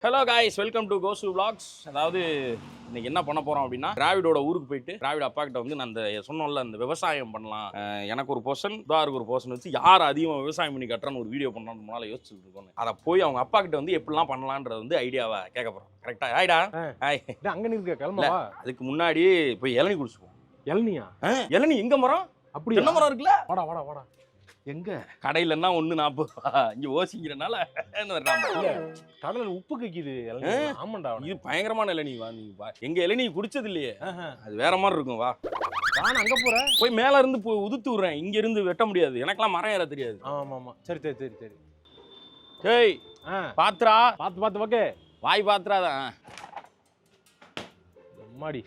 Hello guys, welcome to Ghosh vlogs. அதாவது இன்னைக்கு என்ன பண்ண போறோம் அப்படின்னா, டிராவிடோட ஊருக்கு போயிட்டு டிராவிட அப்பா கிட்ட வந்து நான் அந்த சொன்னோம்ல அந்த விவசாயம் பண்ணலாம், எனக்கு ஒரு போர்ஷன் தாருக்கு ஒரு போர்ஷன் வச்சு யார் அதிகமாக விவசாயம் பண்ணி கட்டுறன்னு ஒரு வீடியோ பண்ணலாம்னு முன்னால யோசிச்சுட்டு இருக்கோம். அதை போய் அவங்க அப்பா கிட்ட வந்து எப்படிலாம் பண்ணலான்றது வந்து ஐடியாவை கேட்க போறோம். கரெக்டா? ஆயிடா ஆய் அங்க நிற்க கிளம்பவா? அதுக்கு முன்னாடி போய் இளநீ குடிச்சுப்போம். இளநியா? இளநீ எங்க மரம்? அப்படி என்ன மரம் இருக்குல்ல? வாடா வாடா வாடா. எங்க கடையிலன்னா 1.40 இங்க ஓசிக்கிறனால கடல்ல உப்பு கக்கிது. ஆமாண்டா, இது பயங்கரமான இளநீ. வா நீ வா, எங்க இளநீ குடிச்சது இல்லையே, அது வேற மாதிரி இருக்கும். வா நான் அங்க போறேன். போய் மேல இருந்து போய் உதுத்து விடுறேன். இங்க இருந்து வெட்ட முடியாது, எனக்கெல்லாம் மரம் ஏற தெரியாது. ஆமா ஆமா, சரி சரி சரி சரி. ஏய் பாத்ரா, பாத்து பாத்து ஓகே. வாய் பாத்ராதான் அம்மாடி.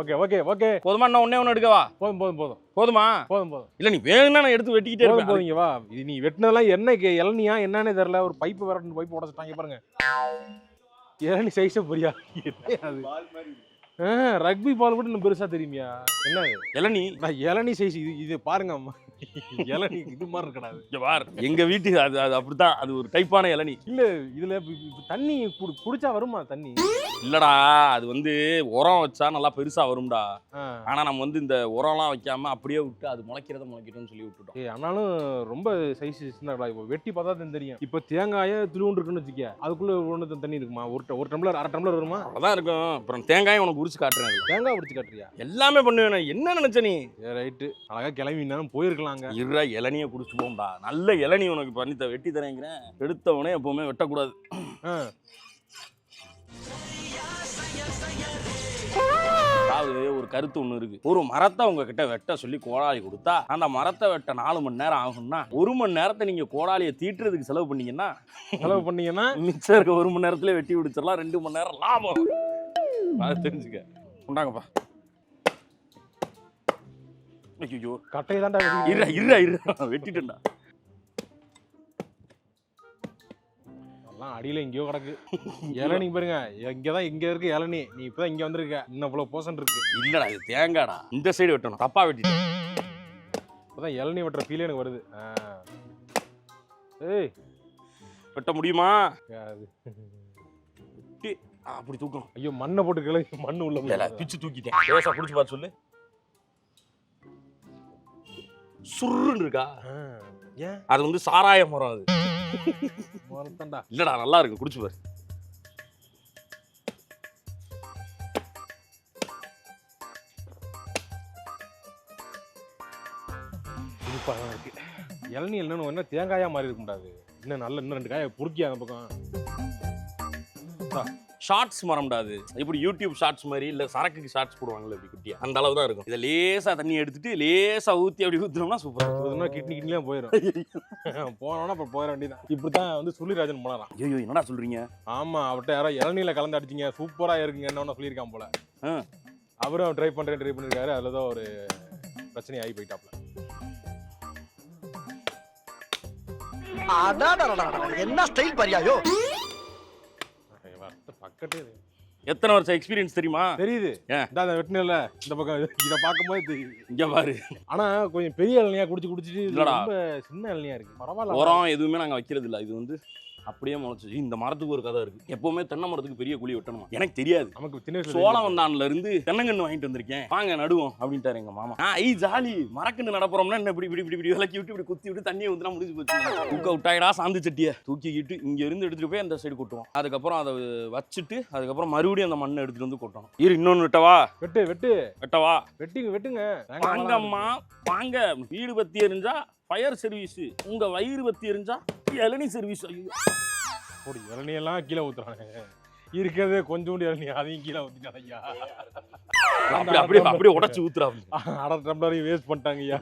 Okay okay okay. போதுமா? நான் ஒண்ணே எடுக்கவா? போதும் போதும் போதும். போதுமா? போதும் போதும். இல்ல நீ வேணும்னா நான் எடுத்து வெட்டிக்கிட்டே இருப்பேன். போதுங்க. வா, இது நீ வெட்டினதெல்லாம் என்ன இளநியா என்னன்னே தெரியல. ஒரு பைப்பு வேற பைப்பு உடச்சிட்டாங்க பாருங்க. இளநி சைஸே புரியா? ரக்பி பால் கூட இன்னும் பெருசா தெரியுமியா? என்ன இளநீ? நான் இளநி சைஸ் இது பாருங்க அம்மா. இளநி இது மாதிரி இருக்கடாது. இங்க பார், எங்க வீட்டு அது அப்படித்தான். அது ஒரு டைப்பான இளநீ. இல்ல இதுல தண்ணி குடிச்சா வருமா தண்ணி? இல்லடா, அது வந்து உரம் வச்சா நல்லா பெருசா வரும்டா. ஆனா நம்ம வந்து இந்த உரம்லாம் வைக்காம அப்படியே விட்டு அது முளைக்கட்டும்னு சொல்லி விட்டுட்டோம். ஆனாலும் ரொம்ப சைஸ் சின்னடா. இப்போ வெட்டி பார்த்தா தான் தெரியும். இப்போ தேங்காய துளுண்டு இருக்குன்னு வச்சுக்க, அதுக்குள்ள ஒன்று தண்ணி இருக்குமா? ஒரு டம்ளர் அரை டம்ளர் வருமா? அதான் இருக்கும். அப்புறம் தேங்காயும் உனக்கு உரிச்சு காட்டுறேன். தேங்காய் உரிச்சு காட்டுறியா? எல்லாமே பண்ணுவேன். என்ன நினைச்ச நீ? ரைட்டு, அழகா கிளம்பி நேரம் போயிருக்கலாங்க. இருடா, இளநியை குடிச்சு போகும்டா. நல்ல இளநீ உனக்கு பண்ணி வெட்டி தரேங்கிறேன். எடுத்தவனே எப்பவுமே வெட்டக்கூடாது. அதாவது ஒரு கருத்து ஒண்ணு இருக்கு. ஒரு மரத்தை உங்ககிட்ட வெட்ட சொல்லி கோடாலி கொடுத்தா அந்த மரத்தை வெட்ட 4 மணி நேரம் ஆகும்னா 1 மணி நேரத்தை நீங்க கோடாலியை தீட்டுறதுக்கு செலவு பண்ணீங்கன்னா மிச்சம் இருக்க 1 மணி நேரத்துல வெட்டி விடுச்சிடலாம். 2 மணி நேரம் லாபம். அது தெரிஞ்சுக்க. உண்டாங்கப்பா. ஐயோ, கட்டையை தான்டா வெட்டிட்டேன்டா. அடியில எங்கேயோ கிடக்கு இளநீ பாருங்க. இங்கதான் இங்க இருக்கு இளநீ. நீ இப்பதான் இங்க வந்திருக்க. இன்னும் இவ்வளவு போசன் இருக்கு. இல்லடா, இது தேங்காடா. இந்த சைடு வெட்டணும், தப்பா வெட்டிட்டேன். இப்பதான் இளநீ வெட்டுற ஃபீல் எனக்கு வருது. ஏய், வெட்ட முடியுமா? அப்படி தூக்கணும். ஐயோ, மண்ணை போட்டு கிளம்பி மண்ணு உள்ள பிச்சு தூக்கிட்டேன். லேசா புடிச்சு பார்த்து சொல்லு. சுருன்னு இருக்கா? ஏன்? அது வந்து சாராய மரம். அது இல்லடா, நல்லா இருக்கு, குடிச்சு பாரு. இளநீ இல்லைன்னு என்ன தேங்காயா மாறி இருக்க முடியாது. இன்னும் நல்ல இன்னும் 2 காயை புடுக்கியா அந்த பக்கம். ஷார்ட்ஸ் மரம்டா அது. இப்படி யூடியூப் ஷார்ட்ஸ் மாதிரி இல்ல சரக்குக்கு ஷார்ட்ஸ் போடுவாங்கல்ல, இப்படி குட்டியா அந்த அளவு தான் இருக்கும். இதை லேசா தண்ணி எடுத்துட்டு லேசா ஊத்தி அப்படி ஊத்துனோம்னா சூப்பரா கிட்னிலாம் போயிடும். போனோம்னா அப்புறம் போயிட வேண்டியதான். இப்படிதான் வந்து சுள்ளிராஜன் போனாராம். ஐயோ, என்னடா சொல்றீங்க? ஆமா, அவர்கிட்ட யாரோ இளநீல கலந்து அடிச்சிங்க, சூப்பரா இருக்குங்க என்ன சொல்லியிருக்கான் போல. அவரும் ட்ரை பண்ணிருக்காரு. அதுலதான் ஒரு பிரச்சனை ஆகி போயிட்டாப்ல. என்ன ஸ்டைல் பாரியாயோ? பக்கத்தே எத்தனை வருஷம் எக்ஸ்பீரியன்ஸ் தெரியுமா? தெரியுது. வெட்டினல இந்த பக்கம் இதை பார்க்கும்போது தெரியுது. இங்க பாரு. ஆனா கொஞ்சம் பெரிய இளநியா குடிச்சிட்டு ரொம்ப சின்ன இளநியா இருக்கு. பரவாயில்ல. உரம் எதுவுமே நாங்க வைக்கிறது இல்ல. இது வந்து அப்படியே முளைச்சு. இந்த மரத்துக்கு ஒரு கதை இருக்கு. எப்பவுமே தென்னை மரத்துக்கு பெரிய குழி வெட்டணுமா? எனக்கு தெரியாது. நமக்கு சோழவந்தான்ல இருந்து தென்னங்கன்று வாங்கிட்டு வந்திருக்கேன், வாங்க நடுவோம் அப்படின்ட்டாரு எங்க மாமா. ஜாலி மரக்கன்று நடப்புறோம்னா என்ன இப்படி இப்படி இப்படி விளக்கி விட்டு இப்படி குத்தி விட்டு தண்ணியை ஊத்துனா முடிஞ்சு போச்சு. தூக்க விட்டாயிடா சாந்து சட்டியை தூக்கிக்கிட்டு இங்க இருந்து எடுத்துட்டு போய் அந்த சைடு கொட்டுவோம். அதுக்கப்புறம் அதை வச்சுட்டு அதுக்கப்புறம் மறுபடியும் அந்த மண்ணை எடுத்துட்டு வந்து கொட்டணும். இன்னொன்னு வெட்டவா? வெட்டவா? வெட்டுங்க. வாங்கம்மா வாங்க. வீடு பத்தி எரிஞ்சா ஃபயர் சர்வீஸ், உங்க வயிறு பத்தி எரிஞ்சா இளநீ சர்வீஸ். இளநியெல்லாம் கீழே ஊத்துறாங்க. இருக்கிறதே கொஞ்சோண்டு இளநீ, அதையும் கீழே ஊத்திட்டாங்க ஐயா. அப்படியே உடைச்சு ஊத்துறாங்க. அரை டம்ளரையும் வேஸ்ட் பண்ணிட்டாங்க ஐயா.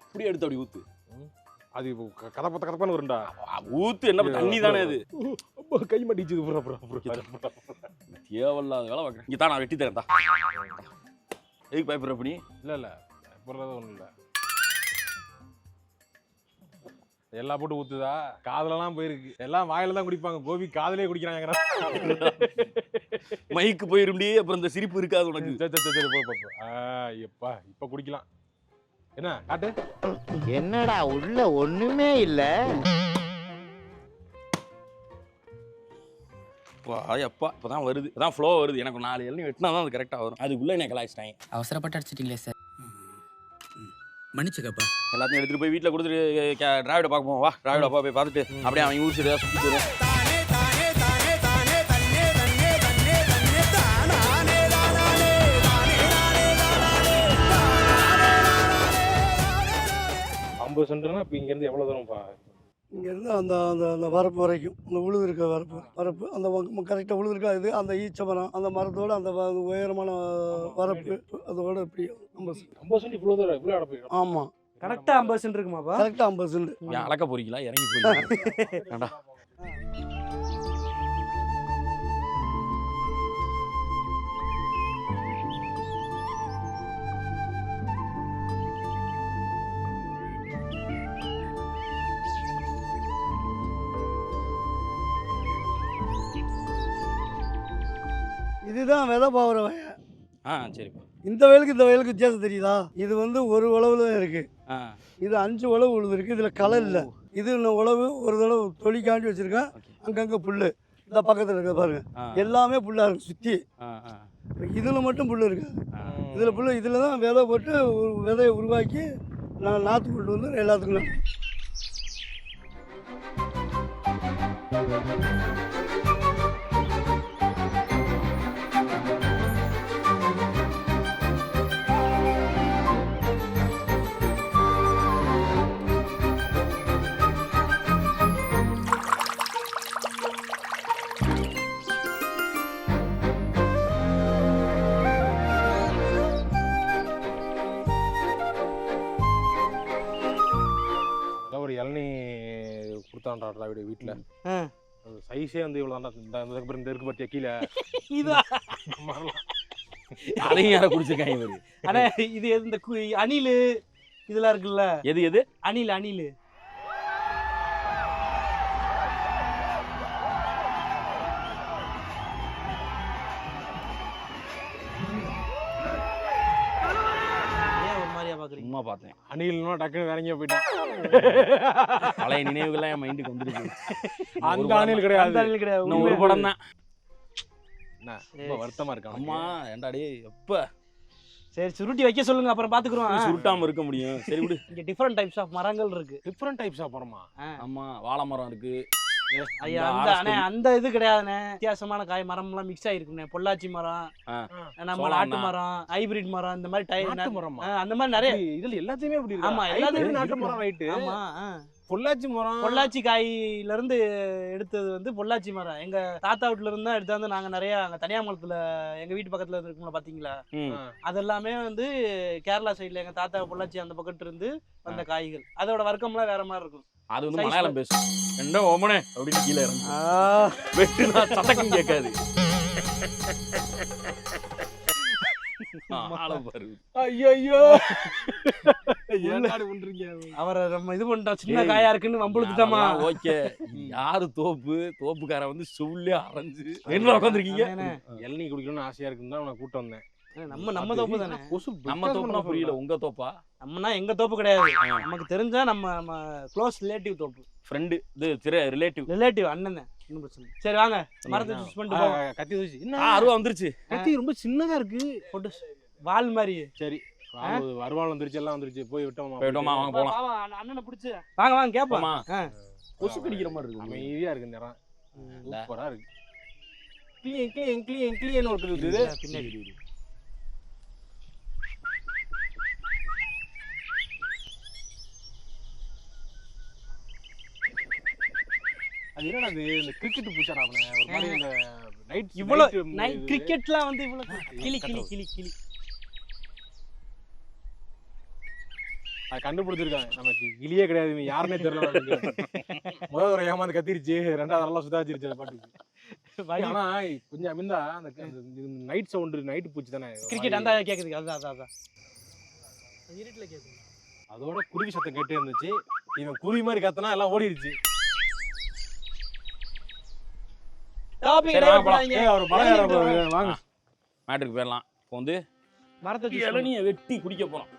அப்படியே எடுத்து அப்படி ஊத்து. அது கதப்பன்னு வரும்டா. ஊத்து என்ன தண்ணி தானே அது. கை மாட்டிச்சு. தேவையில்லாத வேலை பார்க்குறேன். இங்கே தான் நான் வெட்டி தரேன். எதுக்கு பயப்படுற பண்ணி? இல்ல பயப்படுறது ஒன்றும் இல்லை. எல்லாம் போட்டு ஊத்துதா? காதலெல்லாம் போயிருக்கு. எல்லாம் வாயில தான் குடிப்பாங்க. கோபி காதலே குடிக்கிறாங்க. மைக்கு போயிருந்தே அப்புறம் இந்த சிரிப்பு இருக்காது உனக்கு. எப்பா இப்ப குடிக்கலாம். என்ன காட்டு என்னடா உள்ள ஒண்ணுமே இல்ல. அப்பா இப்பதான் வருது, இப்பதான் ஃப்ளோ வருது. எனக்கு 4 இளநீ வெட்டினா தான் அது கரெக்டாக வரும். அதுக்குள்ளே என்ன கலாய்ச்சிட்டாங்க. அவசரப்பட்டு அடிச்சிட்டீங்களே சார். மன்னிச்சுக்கப்பா. எல்லாத்தையும் எடுத்துகிட்டு போய் வீட்டில் கொடுத்துட்டு டிராவிட பார்க்க போவோம். வா டிராவிட அப்பா போய் பார்த்துட்டு அப்படியே அவன் ஊர் சைடு சுற்றி வரும். ஐம்பது சென்ட்னா இப்போ இங்கேருந்து எவ்வளோ தூரம்ப்பா? இங்கேருந்து அந்த அந்த அந்த வரப்பு வரைக்கும், அந்த உழுது இருக்க வரப்பு அந்த கரெக்டாக உழுது இருக்கா இது, அந்த ஈச்ச மரம், அந்த மரத்தோட அந்த உயரமான வரப்பு அதோட இப்படி 50 சென்ட் இவ்வளோ தூரம் இவ்வளோ இடம் போயிடும். ஆமாம், கரெக்டாக 50 சென்ட் இருக்குமாப்பா? கரெக்டாக 50 சென்ட். ஏன் அளக்க போறீங்களா? இறங்கி போறீங்களா? இதுதான் விதை பாவுற வய. சரிப்பா. இந்த வயலுக்கு இந்த வயலுக்கு வித்தியாசம் தெரியுதா? இது வந்து ஒரு உழவுல தான் இருக்கு, இது 5 உழவு உழுது இருக்கு. இதில் களை இல்லை. இது இன்னும் உழவு ஒரு தடவை தொழிக்காண்டி வச்சிருக்கேன். அங்கங்கே புல் இந்த பக்கத்தில் இருக்க பாருங்க, எல்லாமே புல்லாக இருக்கு சுற்றி. இதில் மட்டும் புல் இருக்கு. இதில் புல், இதில் தான் விதை போட்டு விதையை உருவாக்கி நான் நாற்று கொண்டு வந்து எல்லாத்துக்கும். ஒரு இளநீ கொடுத்தான்டா டிராவிட வீட்டில். சைஸே வந்து இவ்வளோ தான்டா. இந்த இருக்கு பார்த்தியா கீழே, அதையும் யாரை குடிச்சிருக்காங்க இவரு? அண்ணா இது இந்த அணில் இதெல்லாம் இருக்குல்ல, எது அணில் சும்மா பார்த்தேன். அணில்னா டக்குன்னு வேற எங்கேயோ போயிட்டான். பழைய நினைவுகள்லாம் என் மைண்டுக்கு வந்துருக்கு. அந்த அணில் கிடையாது, இன்னும் ஒரு படம் தான். ரொம்ப வருத்தமா இருக்கு. அம்மா ஏண்டாடே எப்ப சரி சுருட்டி வைக்க சொல்லுங்க, அப்புறம் பாத்துக்குறோம். சுருட்டாம இருக்க முடியும். சரி விடு. இங்க டிஃபரெண்ட் டைப்ஸ் ஆஃப் மரங்கள் இருக்கு. டிஃபரெண்ட் டைப்ஸ் ஆஃப் மரமா? ஆமா, வாழை மரம் இருக்கு. ஐயா அந்த இது கிடையாதுண்ணே. வித்தியாசமான காய் மரம்லாம் மிக்ஸ் ஆயிருக்குண்ணே. பொள்ளாச்சி மரம், நம்ம நாட்டு மரம், ஹைபிரிட் மரம், இந்த மாதிரி அந்த மாதிரி நிறைய இதுல எல்லாத்தையுமே அப்படி இருக்கு. ஆமா, எல்லாத்தையும் நாட்டு மரம் ரைட்டு. ஆமா, பொள்ளாச்சி மரம், பொள்ளாச்சி காயில இருந்து எடுத்தது வந்து பொள்ளாச்சி மரம். எங்க தாத்தா வீட்டுல இருந்து தான் எடுத்தாந்து நாங்க நிறைய அங்க தனியாமலத்துல எங்க வீட்டு பக்கத்துல இருக்குங்களா பாத்தீங்களா, அதெல்லாமே வந்து கேரளா சைட்ல எங்க தாத்தா பொள்ளாச்சி அந்த பக்கத்துல இருந்து வந்த காய்கள். அதோட வர்க்கம்லாம் வேற மாதிரி இருக்கும். அது வந்து மலையாளம் பேசும். என்ன ஓமனே அப்படின்னு கீழே இறங்கு. வெட்டுனா சத்தக்கம் கேட்காது. அவரை நம்ம இது பண்ணிட்டோம், சின்ன காயா இருக்குன்னு வம்புழுத்துட்டோமா. ஓகே, யாரு தோப்புக்கார வந்து சொல்லி அரைஞ்சு என்ன உட்காந்துருக்கீங்க? இளநீ குடிக்கணும்னு ஆசையா இருக்குன்னு தான் நான் கூட்டு வந்தேன். நம்ம தோப்பு தானே. நம்ம தோப்புனா புரியல, உங்க தோப்பா? நம்மனா எங்க தோப்பு கிடையாது, நமக்கு தெரிஞ்சா நம்ம க்ளோஸ் ரிலேட்டிவ் தோப்பு. ஃப்ரெண்டு, இது ரிலேட்டிவ் அண்ணன். இன்னும் பிரச்சனை. சரி வாங்க, மரத்தை சூஸ் பண்ணிட்டு போங்க. கத்தி தூசி என்ன அருவா வந்துருச்சு. கத்தி ரொம்ப சின்னதா இருக்கு, போட்டு வால் மாதிரி. சரி அருவாள் வந்துருச்சு, எல்லாம் வந்துருச்சு. போய் விட்டோமா வாங்க போலாம். அண்ணனை பிடிச்சு வாங்க கேப்போமா. கொசு கடிக்கிற மாதிரி இருக்கு. அமைதியா இருக்கு, நேரம் சூப்பரா இருக்கு. கிளீன் ஒரு பின்னாடி. அது என்னடா இந்த கிரிக்கெட் பூச்சாடா அவனே ஒரு மாதிரி. இந்த நைட் இவ்வளவு நைட் கிரிக்கெட்லாம் வந்து இவ்வளவு கிளி அது கண்டுபிடிச்சிருக்காங்க. நமக்கு கிளியே கிடையாது, இவன் யாருன்னே தெரியல. முதல் தடவை ஏமாந்து கத்திருச்சு, ரெண்டாவது நல்லா சுதாச்சிருச்சு அந்த பாட்டுக்கு. ஆனா கொஞ்சம் அமிந்தா அந்த நைட் சவுண்டு, நைட் பூச்சி தானே கிரிக்கெட் அந்த கேக்குது. அதான் இருட்டுல கேக்குது. அதோட குருவி சத்தம் கேட்டே இருந்துச்சு. இவன் குருவி மாதிரி கத்தனா எல்லாம் ஓடிடுச்சு. வாங்க மேட்டுக்கு போயிடலாம். இப்போ வந்து மரத்தை இளநியை வெட்டி குடிக்க போறோம்.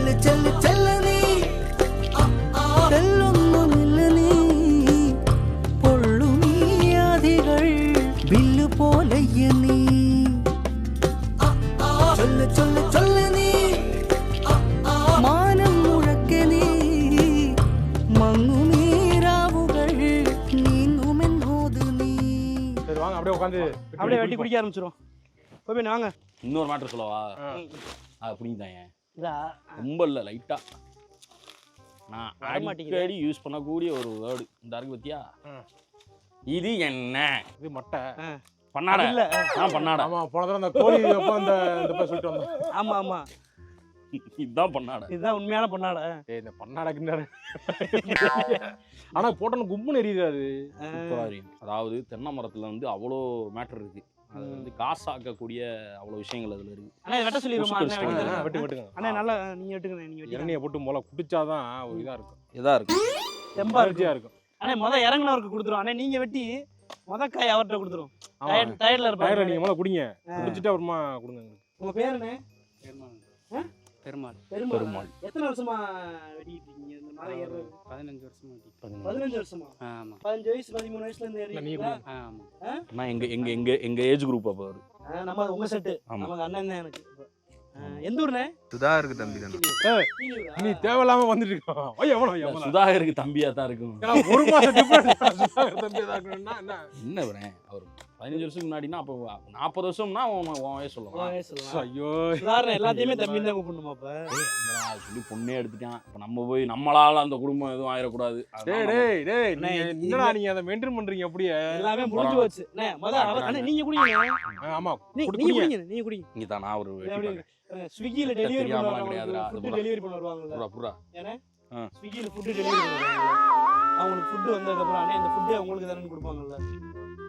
செல்லு செல்லு செல்ல நீ செல்லொன்னுமில்ல நீ பொள்ளும் நீதிகள் வில்லு போலைய நீ சொல்ல சொல்ல சொல்ல நீ மானம் முழக்க நீ மங்கு நீராவுகள் நீங்கும் என்போது நீ. சரி வாங்க அப்படியே உட்காந்து அப்படியே வெட்டி குடிக்க ஆரம்பிச்சிரும். போய் வாங்க. இன்னொரு மேட்டர் சொல்லவா? அப்படிங்க இதா ரொம்ப இல்லை, லைட்டா நான் அடிக்கடி யூஸ் பண்ணக்கூடிய ஒரு வேர்டு இந்த இருக்கு பத்தியா? இது என்ன? இது மட்டை பண்ணாட இல்ல. பண்ணாட. ஆமா போன தடவை அந்த கோழி அப்போ அந்த போய் சொல்லிட்டு வந்தோம். ஆமா ஆமா இதுதான் பண்ணாட. இதுதான் உண்மையான பண்ணாட. ஏய் இந்த பண்ணாட கிண்டாட ஆனா போட்டோன்னு கும்புன்னு எரியுது அது. அதாவது தென்னை மரத்துல வந்து அவ்வளோ மேட்டர் இருக்கு. அது வந்து காசாக்கக்கூடிய அவ்வளோ விஷயங்கள் அதுல இருக்கு. அண்ணா வெட்ட சொல்லிடுமா? வெட்டி வெட்டுங்க அண்ணா நல்லா நீங்க வெட்டுங்க. நீங்க வெட்டி இளநியை போட்டு போல குடிச்சாதான் ஒரு இதா இருக்கும். இதா இருக்கு, தெம்பா எனர்ஜியா இருக்கும். அண்ணா முத இறங்குனவருக்கு கொடுத்துரும். அண்ணா நீங்க வெட்டி முத காய் அவர்கிட்ட கொடுத்துரும். டயர்ல டயர்ல இருப்பாரு. நீங்க முதல்ல குடிங்க, குடிச்சிட்டு அப்புறமா கொடுங்க. உங்க பேர் என்ன? பெருமாள். பெருமாள். எத்தனை வருஷமா வெட்டிட்டு இருக்கீங்க இந்த மலை ஏறுறது? 15 வருஷமா வெட்டி. 15 வருஷமா? ஆமா. 15 வயசு 13 வயசுல இருந்து ஏறிட்டீங்களா? ஆமா. நான் எங்க ஏஜ் குரூப் அப்போ வரும். நம்ம உங்க செட். நமக்கு அண்ணன் தான் எனக்கு. எந்த ஊர்னே? சுதாகருக்கு தம்பி தானே. நீ தேவையில்லாம வந்துட்டு இருக்கோம். சுதாகருக்கு தம்பியா தான் இருக்கும். ஒரு மாசம் டிஃபரன்ஸ். சுதாகர் தம்பியா தான் இருக்கணும்னா என்ன வரேன் அவர் 15 வருஷம் முன்னாடினா அப்போ 40 வருஷம்னா உன் வயசு சொல்லலாம். ஐயோ சுதாகர் எல்லாத்தையுமே தம்பி தான் கூப்பிடணுமா? அப்ப சொல்லி பொண்ணே எடுத்துட்டான். இப்போ நம்ம போய் நம்மளால அந்த குடும்பம் எதுவும் ஆயிடக்கூடாது. என்னடா நீங்க அதை மெயின்டைன் பண்றீங்க? அப்படியே எல்லாமே முடிஞ்சு போச்சு. நீங்க குடிங்க. ஆமா நீங்க குடிங்க. நீங்க குடிங்க. இங்க தான் நான் ஒரு ஸ்விக்கில டெலிவரி தெரியாமலாம் கிடையாதுடா. டெலிவரி பண்ண வருவாங்கல்ல. புறா ஏன்னா ஸ்விக்கில ஃபுட் டெலிவரி பண்ணுவாங்க. அவங்களுக்கு ஃபுட் வந்ததுக்கு அப்புறம் அண்ணே இந்த ஃபுட் உங்களுக்கு தானே கொடுப்பாங்கல்ல.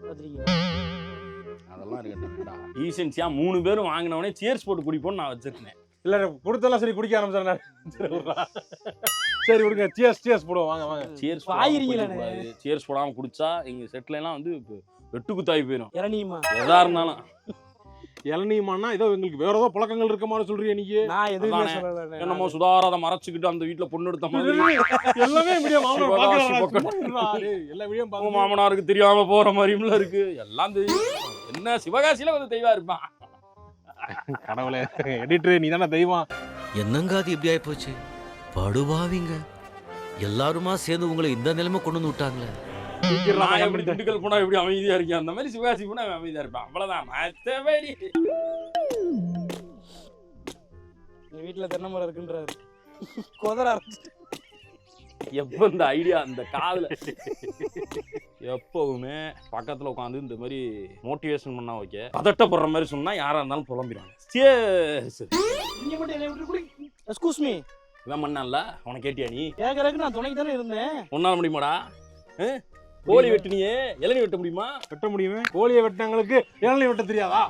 பாத்தீங்களா? அதெல்லாம் இருக்கட்டும். டீசென்சியா 3 பேரும் வாங்கினவனே சேர்ஸ் போட்டு குடிப்போம்னு நான் வச்சிருக்கேன். இல்ல கொடுத்தெல்லாம் சரி குடிக்க ஆரம்பிச்சேன். சரி விடுங்க. சியர்ஸ் போடுவோம். வாங்க வாங்க. சேர்ஸ் ஆயிருங்களே. சேர்ஸ் போடாம குடிச்சா எங்க செட்ல எல்லாம் வந்து வெட்டு குத்தாய் போயிடும். இளநீமா எதா இருந்தாலும் இளநீமானா ஏதோ எங்களுக்கு வேற ஏதோ பழக்கங்கள் இருக்கமான்னு சொல்றீங்க நீங்க. நான் எதுவுமே சொல்லல. என்னமோ சுதாரத மறைச்சிக்கிட்டு அந்த வீட்டுல பொண்ணு எடுத்த மாதிரி எல்லாமே வீடியோ மாமனார் பாக்குறாரு. எல்லா வீடியோ பாக்க மாமனாருக்கு தெரியாம போற மாதிரியும் இருக்கு. எல்லாம் தெரியும். என்ன சிவகாசியில வந்து தெய்வா இருப்பான். கடவுளே எடிட்டர் நீ தானே தெய்வம். என்னங்க அது எப்படி ஆயி போச்சு? படுபாவிங்க எல்லாருமா சேர்ந்து உங்களை இந்த நிலைமை கொண்டு வந்து விட்டாங்களே. நான் எப்படி திண்டுக்கல் போனா எப்படி அமைதியா இருக்கேன் அந்த மாதிரி சிவகாசி போனா அமைதியா இருப்பேன். அவ்வளவுதான். மத்தபடி எங்க வீட்டுல தென்னை மரம் இருக்குன்றாரு. கொதற ஆரம்பிச்சு எப்போ இந்த ஐடியா அந்த காதுல எப்பவுமே பக்கத்துல உட்காந்து இந்த மாதிரி மோட்டிவேஷன் பண்ணா ஓகே. பதட்டப்படுற மாதிரி சொன்னா யாரா இருந்தாலும் புலம்பிடுவாங்க. நீங்க மட்டும் என்ன விட்டு குடி. Excuse me. இவன் பண்ணான்ல உனக்கு கேட்டியா? நீ கேக்குறதுக்கு நான் துணைக்கு தானே இருந்தேன். ஒன்னால முடியுமாடா? கோழி வெட்டினியே இளநீ வெட்ட முடியுமா? வெட்ட முடியுமே. கோழியை வெட்டினவங்களுக்கு இளநீ வெட்ட தெரியாதா?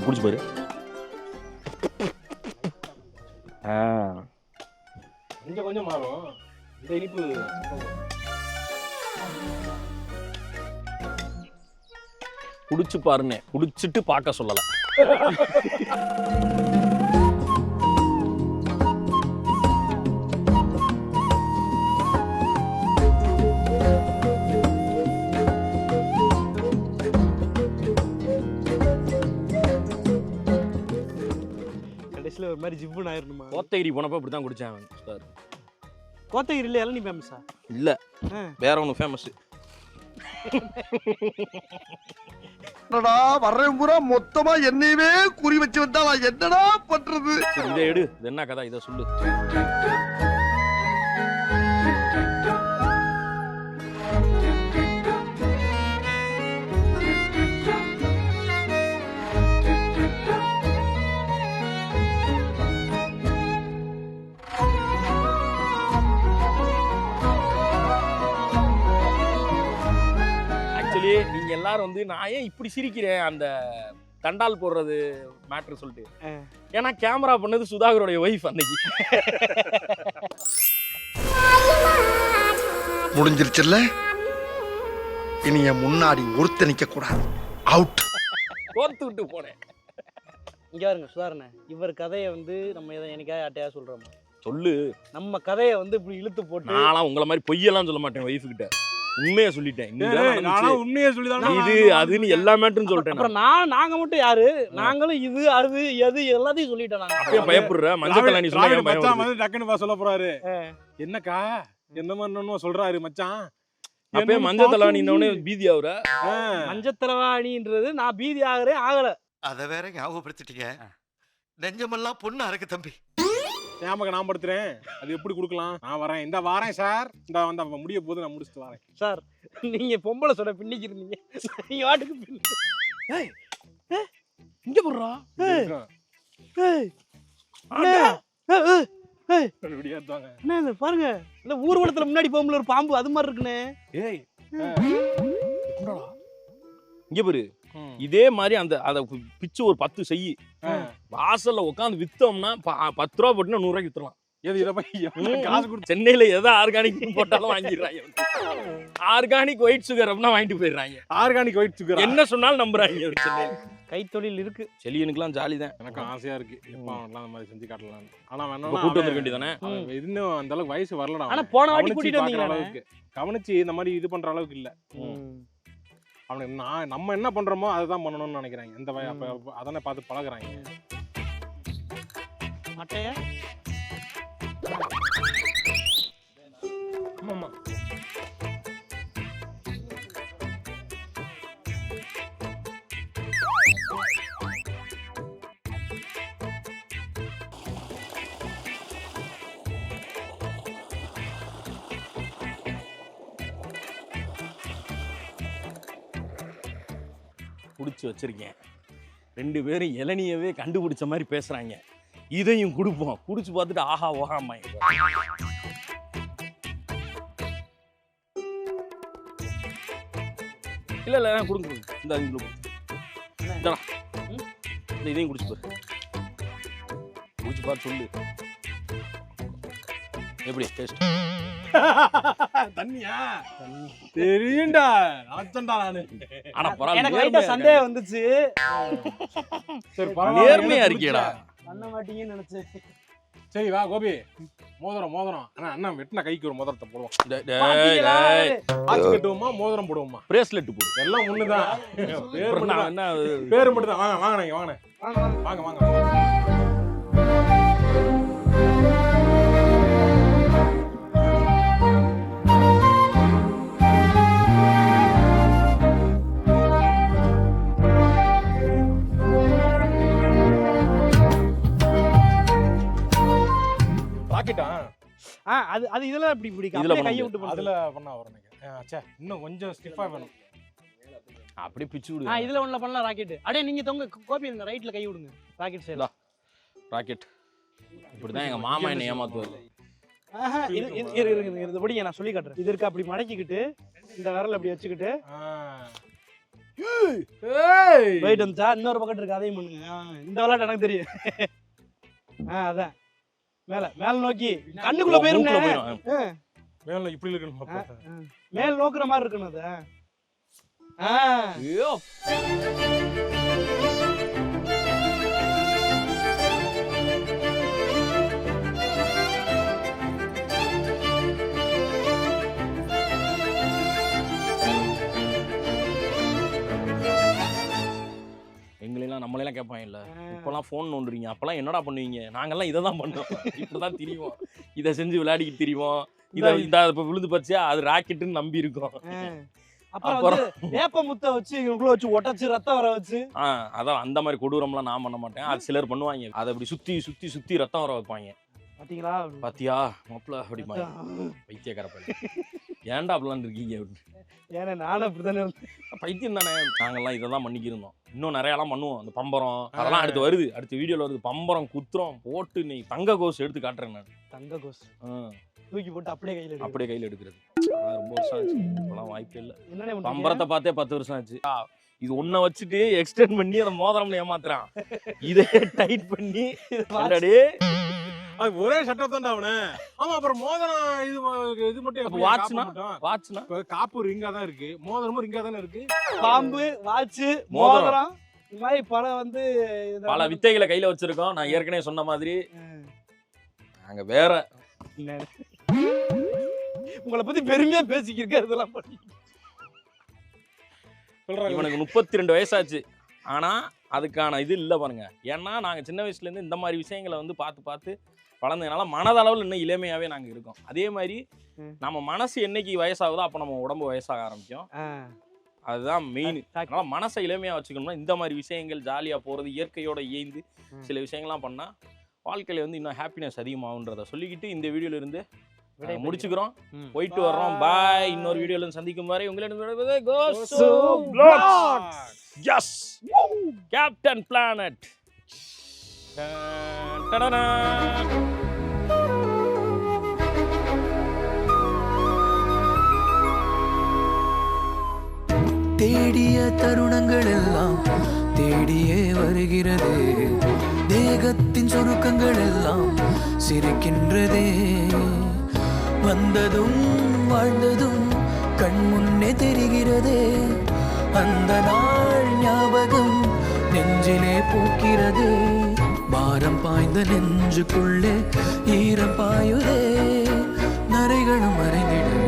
குடிச்சு பாரு. இங்க கொஞ்சம் மாறும். இந்த இனிப்பு குடிச்சு பாருன்னு குடிச்சிட்டு பார்க்க சொல்லல. கடைசியில் ஒரு மாதிரி ஜிப்புன்னு ஆயிரணுமா? கோத்தகிரி போனப்போ இப்படி தான் குடித்தேன் சார். கோத்தகிரியில் இளநீ ஃபேமஸா? இல்லை வேற ஒன்று ஃபேமஸ். என்னடா வர்றேன் பூரா மொத்தமா என்னையவே குறி வச்சு வந்தா நான் என்னடா பண்றது? இதை எடு. இது என்ன கதை? இதை சொல்லு. நீங்க எல்லாரும் வந்து நான் ஏன் இப்படி சிரிக்கிறேன் அந்த தண்டால் போடுறது மேட்ரு சொல்லிட்டு. ஏன்னா கேமரா பண்ணது சுதாகரோடைய ஒய்ஃப் அன்னைக்கு. முடிஞ்சிருச்சுல்ல, இனி என் முன்னாடி ஒருத்த நிக்க கூடாது. அவுட். கோர்த்து விட்டு போனேன். இங்க பாருங்க சுதாரண, இவர் கதையை வந்து நம்ம என்னைக்காவது யார்ட்டையா சொல்றோமா? சொல்லு. நம்ம கதையை வந்து இப்படி இழுத்து போட்டு நான்லாம் உங்களை மாதிரி பொய்யெல்லாம் சொல்ல மாட்டேன் ஒய்ஃப் கிட்ட. உண்மையை சொல்லிட்டேன். நானும் உண்மையை சொல்லிதான் இது அதுன்னு எல்லா மேட்டரும் சொல்லிட்டேன். அப்புறம் நாங்க மட்டும் யாரு? நாங்களும் இது அது எது எல்லாத்தையும் சொல்லிட்டோம். நாங்க அப்பயே பயப்படுற மஞ்சள் நீ சொன்னா மச்சான் வந்து டக்குன்னு சொல்ல போறாரு. என்னக்கா எந்த மாதிரி சொல்றாரு மச்சான். அப்பயே மஞ்சள் தலவாணி இன்னொன்னு பீதி ஆகுற. மஞ்சள் தலவாணின்றது நான் பீதி ஆகல. அத வேற ஞாபகப்படுத்திட்டீங்க. நெஞ்சமெல்லாம் பொண்ணு அறக்கு தம்பி. ஞாபகம் நான் படுத்துறேன். அது எப்படி கொடுக்கலாம்? நான் வரேன், இந்த வாரேன் சார். இந்த வந்து முடிய போது நான் முடிச்சுட்டு வரேன் சார். நீங்க பொம்பளை சொன்ன பின்னிக்கு இருந்தீங்க, நீங்க வாட்டுக்கு பின்னி. இங்க போடுறா. என்ன பாருங்க, இந்த ஊர்வலத்துல முன்னாடி போகும்போது ஒரு பாம்பு அது மாதிரி இருக்குண்ணே. ஏய் இங்க பாரு, இதே மாதிரி அந்த அத பிச்சு ஒரு 10 செய்யி வாசல்ல உட்காந்து வித்தோம்னா 10 ரூபா போட்டுனா 100 ரூபாய்க்கு வித்துறலாம். காசு கொடுத்து சென்னையில எதை ஆர்கானிக் போட்டாலும் வாங்கிடுறாங்க. ஆர்கானிக் ஒயிட் சுகர் அப்படின்னா வாங்கிட்டு போயிடுறாங்க. ஆர்கானிக் ஒயிட் சுகர் என்ன என்ன சொன்னாலும் நம்புறாங்க. சென்னையில கைத்தொழில் இருக்கு. செலியனுக்குலாம் ஜாலி தான். எனக்கு ஆசையா இருக்கு எப்ப அந்த மாதிரி செஞ்சு காட்டலாம். ஆனா கூட்டு வந்துருக்க வேண்டியதானே. இன்னும் அந்த அளவுக்கு வயசு வரலடா. ஆனா போன வாட்டி கூட்டிட்டு வந்தீங்க அளவுக்கு கவனிச்சு இந்த மாதிரி இது பண்ற அளவுக்கு இல்ல. அவனுக்கு நம்ம என்ன பண்றோமோ அதை தான் பண்ணணும்னு நினைக்கிறாங்க. இந்த அதனை பார்த்து பழகுறாங்க. மட்டையா ஆமா குடிச்சு வச்சிருக்கேன். 2 பேரும் இளநியவே கண்டுபிடிச்ச மாதிரி பேசுறாங்க. இதையும் குடுப்போம். குடிச்சு பார்த்துட்டு ஆஹா ஓஹாமா. இல்ல கொடுங்க. இந்த இதையும் குடிச்சு பாரு. குடிச்சு பாரு சொல்லு எப்படி டேஸ்ட். தண்ணியா தெரியும்டா. நாச்சண்டா நானு. ஆனா பரவாயில்லை. எனக்கு லைட்டா சந்தேகம் வந்துச்சு. சரி நேர்மையா இருக்கேடா. பண்ண மாட்டீங்கன்னு நினைச்சேன். சரி வா கோபி, மோதிரம். அண்ணா வெட்டின கைக்கு ஒரு மோதிரத்தை போடுவோம். ஆச்சு கட்டுவோமா மோதிரம் போடுவோமா? பிரேஸ்லெட் போடு. எல்லாம் ஒண்ணுதான். பேரு மட்டும் தான். வாங்க. அது இதெல்லாம் இப்படி இதுல கையை விட்டு அதுல பண்ணா வரும். இன்னும் கொஞ்சம் ஸ்டிஃபா வேணும். அப்படியே பிச்சு விடு. இதுல ஒண்ணுல பண்ணலாம் ராக்கெட். அடே நீங்க தொங்க கோபி இந்த ரைட்ல கை விடுங்க. ராக்கெட் செய்யலாம். ராக்கெட் இப்படிதான் எங்க மாமா என்ன ஏமாத்துவாரு. இது படிங்க, நான் சொல்லி காட்டுறேன். இது இருக்கு அப்படி மடக்கிக்கிட்டு இந்த விரல் அப்படி வச்சுக்கிட்டு போயிட்டு வந்துச்சா இன்னொரு பக்கத்து இருக்கு அதையும் பண்ணுங்க. இந்த விளையாட்டு எனக்கு தெரியும். அதான் மேல நோக்கி கண்ணுக்குள்ள போயிருங்க. மேல இப்படி இருக்கணும். மேல் நோக்குற மாதிரி இருக்கணும். அது ஐயோ எங்களெல்லாம் நம்மளெல்லாம் கேட்பாங்க இல்ல. இப்பெல்லாம் ஃபோன் நோண்டுறீங்க, அப்பெல்லாம் என்னடா பண்ணுவீங்க? நாங்கெல்லாம் இதை தான் பண்ணுவோம். இப்படிதான் தெரியும். இதை செஞ்சு விளையாடிக்கிட்டு தெரியும். இதை இப்போ விழுந்து பச்சியா அது ராக்கெட்டுன்னு நம்பி இருக்கோம். அப்புறம் வேப்ப முத்த வச்சு இவங்களுக்குள்ள வச்சு ஒட்டச்சு ரத்தம் வர வச்சு அதான் அந்த மாதிரி கொடூரம்லாம் நான் பண்ண மாட்டேன். அது சிலர் பண்ணுவாங்க. அதை அப்படி சுத்தி ரத்தம் வர வைப்பாங்க. பாத்தீங்களா பாத்தியா மாப்பிள்ள அப்படி பைத்தியக்கார பையன். ஏன்டா அப்படிலாம் இருக்கீங்க? ஏன்னா நானும் அப்படித்தானே பைத்தியம் தானே. நாங்கெல்லாம் இதை தான் பண்ணிக்கிருந்தோம். இன்னும் நிறையாலாம் பண்ணுவோம். அந்த பம்பரம் அதெல்லாம் அடுத்து வருது. அடுத்த வீடியோல வருது. பம்பரம் குத்துறோம் போட்டு நீ தங்க கோஸ் எடுத்து காட்டுறேன் நான். தங்க கோஸ் தூக்கி போட்டு அப்படியே கையில் எடுக்கிறது. ரொம்ப வருஷம் ஆச்சு. இப்பெல்லாம் வாய்ப்பே இல்லை. பம்பரத்தை பார்த்தே 10 வருஷம் ஆச்சு. இது ஒன்ன வச்சுட்டு எக்ஸ்டெண்ட் பண்ணி அதை மோதிரம்னு ஏமாத்துறான். இதை டைட் பண்ணி அது ஒரே ஷட்டப் தான்டா அவனு. ஆமா அப்புறம் மோதிரம் இது மட்டும் வாட்ச்னா காப்பு ரிங்கா தான் இருக்கு, மோதிரமும் ரிங்கா தானே இருக்கு. பாம்பு, வாட்ச், மோதிரம் இந்த மாதிரி பல வந்து பல வித்தைகளை கையில வச்சிருக்கோம். நான் ஏற்கனவே சொன்ன மாதிரி நாங்க வேற உங்களை பத்தி பெருமையா பேசிக்கிருக்க இதெல்லாம் பண்ணி. இவனுக்கு 32 வயசாச்சு. ஆனா அதுக்கான இது இல்லை பாருங்க. ஏன்னா நாங்க சின்ன வயசுல இருந்து இந்த மாதிரி விஷயங்களை வந்து பார்த்து வளர்ந்ததுனால மனதளவில் இன்னும் இளமையாவே நாங்க இருக்கோம். அதே மாதிரி நம்ம மனசு என்னைக்கு வயசாகுதோ அப்ப நம்ம உடம்பு வயசாக ஆரம்பிக்கும். அதுதான் மெயின். அதனால மனசை இளமையா வச்சுக்கணும்னா இந்த மாதிரி விஷயங்கள், ஜாலியா போறது, இயற்கையோட இயைந்து சில விஷயங்கள்லாம் பண்ணா வாழ்க்கையில வந்து இன்னும் ஹாப்பினஸ் அதிகமாகுன்றத சொல்லிக்கிட்டு இந்த வீடியோல இருந்து முடிச்சுக்கிறோம். போயிட்டு வர்றோம். பாய். இன்னொரு வீடியோல சந்திக்கும் வரை உங்களிடம் எஸ் கேப்டன் பிளானட். தேடிய தருணங்கள் எல்லாம் தேடியே வருகிறது, தேகத்தின் சுருக்கங்கள் எல்லாம் சிரிக்கின்றதே, வந்ததும் வாழ்ந்ததும் கண் முன்னே தெரிகிறதே, அந்த நாள் ஞாபகம் நெஞ்சிலே பூக்கிறதே, பாரம் பாய்ந்த நெஞ்சுக்குள்ளே ஈரம் பாயுதே, நரைகளும் மறைந்திட